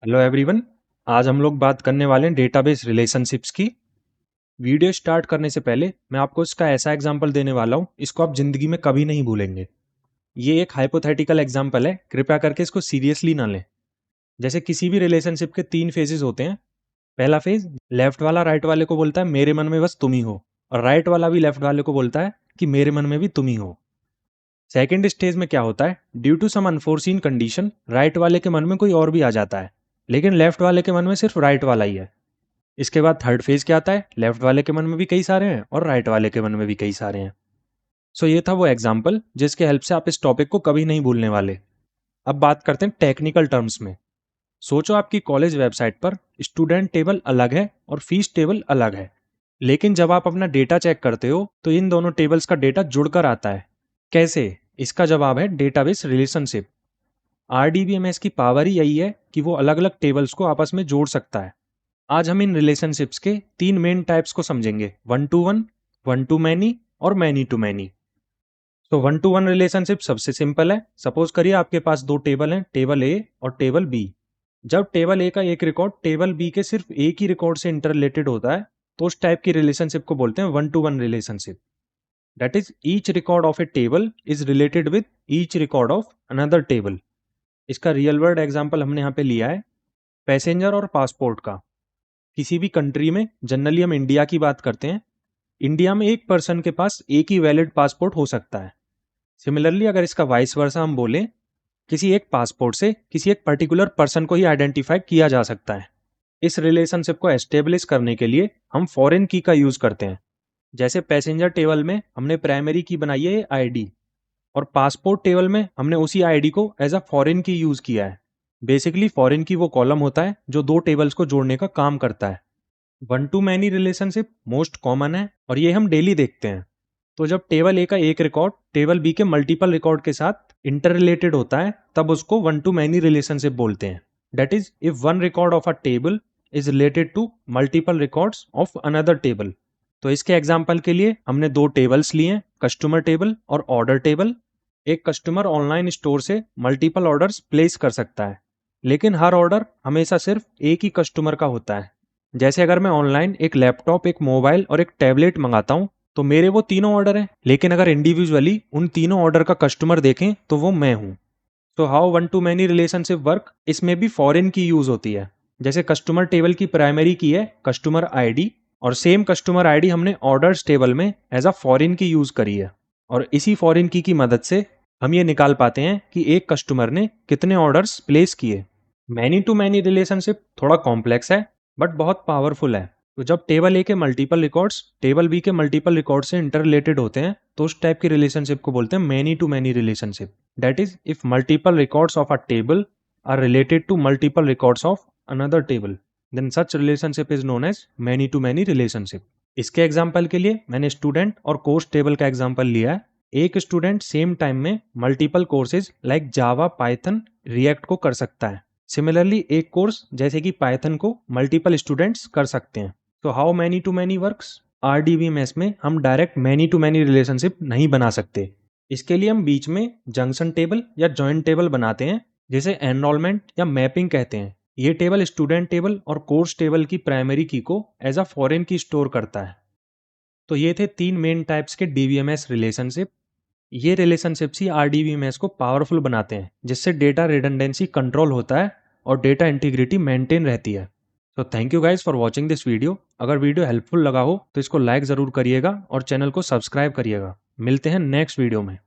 Hello everyone. आज हम लोग बात करने वाले हैं डेटाबेस रिलेशनशिप्स की। वीडियो स्टार्ट करने से पहले मैं आपको इसका ऐसा एग्जांपल देने वाला हूं, इसको आप जिंदगी में कभी नहीं भूलेंगे। ये एक हाइपोथेटिकल एग्जांपल है, कृपया करके इसको सीरियसली ना लें। जैसे किसी भी रिलेशनशिप के 3 फेजेस होते हैं। पहला फेज, लेफ्ट वाला राइट वाले को बोलता है मेरे मन में बस तुम ही हो, और राइट वाला भी लेफ्ट वाले को बोलता है कि मेरे मन में भी तुम ही हो। सेकेंड स्टेज में क्या होता है, due to some unforeseen condition right वाले के मन में कोई और भी आ जाता है, लेकिन लेफ्ट वाले के मन में सिर्फ राइट वाला ही है। इसके बाद थर्ड फेज क्या आता है, लेफ्ट वाले के मन में भी कई सारे हैं और राइट वाले के मन में भी कई सारे हैं। सो ये था वो एग्जाम्पल जिसके हेल्प से आप इस टॉपिक को कभी नहीं भूलने वाले। अब बात करते हैं टेक्निकल टर्म्स में। सोचो आपकी कॉलेज वेबसाइट पर स्टूडेंट टेबल अलग है और फीस टेबल अलग है, लेकिन जब आप अपना डेटा चेक करते हो तो इन दोनों टेबल्स का डेटा जुड़कर आता है। कैसे? इसका जवाब है डेटाबेस रिलेशनशिप। आरडीबीएमएस की पावर ही यही है कि वो अलग अलग टेबल्स को आपस में जोड़ सकता है। आज हम इन रिलेशनशिप्स के 3 मेन टाइप्स को समझेंगे, वन टू मैनी और मैनी टू मैनी। तो वन टू वन रिलेशनशिप सबसे सिंपल है। सपोज करिए आपके पास 2 टेबल हैं, टेबल ए और टेबल बी। जब टेबल ए का एक रिकॉर्ड टेबल बी के सिर्फ एक ही रिकॉर्ड से इंटर रिलेटेड होता है, तो उस टाइप की रिलेशनशिप को बोलते हैं one two one relationship. That is each record of A table is related with each record of another table. इसका रियल वर्ल्ड एग्जाम्पल हमने यहाँ पे लिया है पैसेंजर और पासपोर्ट का। किसी भी कंट्री में, जनरली हम इंडिया की बात करते हैं, इंडिया में एक पर्सन के पास एक ही वैलिड पासपोर्ट हो सकता है। सिमिलरली अगर इसका वाइस वर्सा हम बोलें, किसी एक पासपोर्ट से किसी एक पर्टिकुलर पर्सन को ही आइडेंटिफाई किया जा सकता है। इस रिलेशनशिप को एस्टेब्लिश करने के लिए हम फॉरेन की का यूज करते हैं। जैसे पैसेंजर टेबल में हमने प्राइमरी की बनाई है आईडी, और पासपोर्ट टेबल में हमने उसी आईडी को एज अ फॉरेन की यूज किया है। बेसिकली फॉरेन की वो कॉलम होता है जो 2 टेबल्स को जोड़ने का काम करता है। One two many relationship most common है और ये हम डेली देखते हैं। तो जब टेबल ए का एक रिकॉर्ड टेबल बी के मल्टीपल रिकॉर्ड के साथ इंटर रिलेटेड होता है, तब उसको वन टू मैनी रिलेशनशिप बोलते हैं। That is if one record of a table is related to multiple records of another table. तो इसके एग्जाम्पल के लिए हमने 2 टेबल्स लिए, कस्टमर टेबल और ऑर्डर टेबल। एक कस्टमर ऑनलाइन स्टोर से मल्टीपल ऑर्डर्स प्लेस कर सकता है, लेकिन हर ऑर्डर हमेशा सिर्फ एक ही कस्टमर का होता है। जैसे अगर मैं ऑनलाइन एक लैपटॉप, एक मोबाइल और एक टैबलेट मंगाता हूं, तो मेरे वो तीनों ऑर्डर हैं, लेकिन अगर इंडिविजुअली उन तीनों ऑर्डर का कस्टमर देखें तो वो मैं हूं। तो how one two many relationship work, इसमें भी फॉरेन की यूज होती है। जैसे कस्टमर टेबल की प्राइमरी की है कस्टमर आईडी, और सेम कस्टमर आईडी हमने ऑर्डर्स टेबल में एज अ फॉरेन की यूज करी है। और इसी फॉरेन की मदद से हम ये निकाल पाते हैं कि एक कस्टमर ने कितने ऑर्डर्स प्लेस किए। मैनी टू मैनी रिलेशनशिप थोड़ा कॉम्प्लेक्स है बट बहुत पावरफुल है। तो जब टेबल ए के मल्टीपल रिकॉर्ड्स टेबल बी के मल्टीपल रिकॉर्ड से इंटर रिलेटेड होते हैं, तो उस टाइप की रिलेशनशिप को बोलते हैं many to many relationship. That is if multiple records of a table are related to multiple records of another table, then such relationship is known as many to many relationship. इसके example के लिए मैंने student और course table का example लिया है। एक student same time में multiple courses like Java, Python, react को कर सकता है। सिमिलरली एक कोर्स जैसे कि पाइथन को मल्टीपल स्टूडेंट्स कर सकते हैं। तो how many to many works, RDBMS में हम direct many to many relationship नहीं बना सकते। इसके लिए हम बीच में जंक्शन टेबल या जॉइंट टेबल बनाते हैं, जिसे एनरोलमेंट या मैपिंग कहते हैं। ये टेबल स्टूडेंट टेबल और कोर्स टेबल की प्राइमरी की को as a foreign key store करता है। तो ये थे 3 मेन टाइप्स के डीबीएमएस रिलेशनशिप। ये रिलेशनशिप्स ही आरडीबीएमएस को पावरफुल बनाते हैं, जिससे डेटा रिडंडेंसी कंट्रोल होता है और डेटा इंटीग्रिटी मेंटेन रहती है। तो thank you guys for watching this video. अगर वीडियो हेल्पफुल लगा हो तो इसको लाइक ज़रूर करिएगा और चैनल को सब्सक्राइब करिएगा। मिलते हैं नेक्स्ट वीडियो में।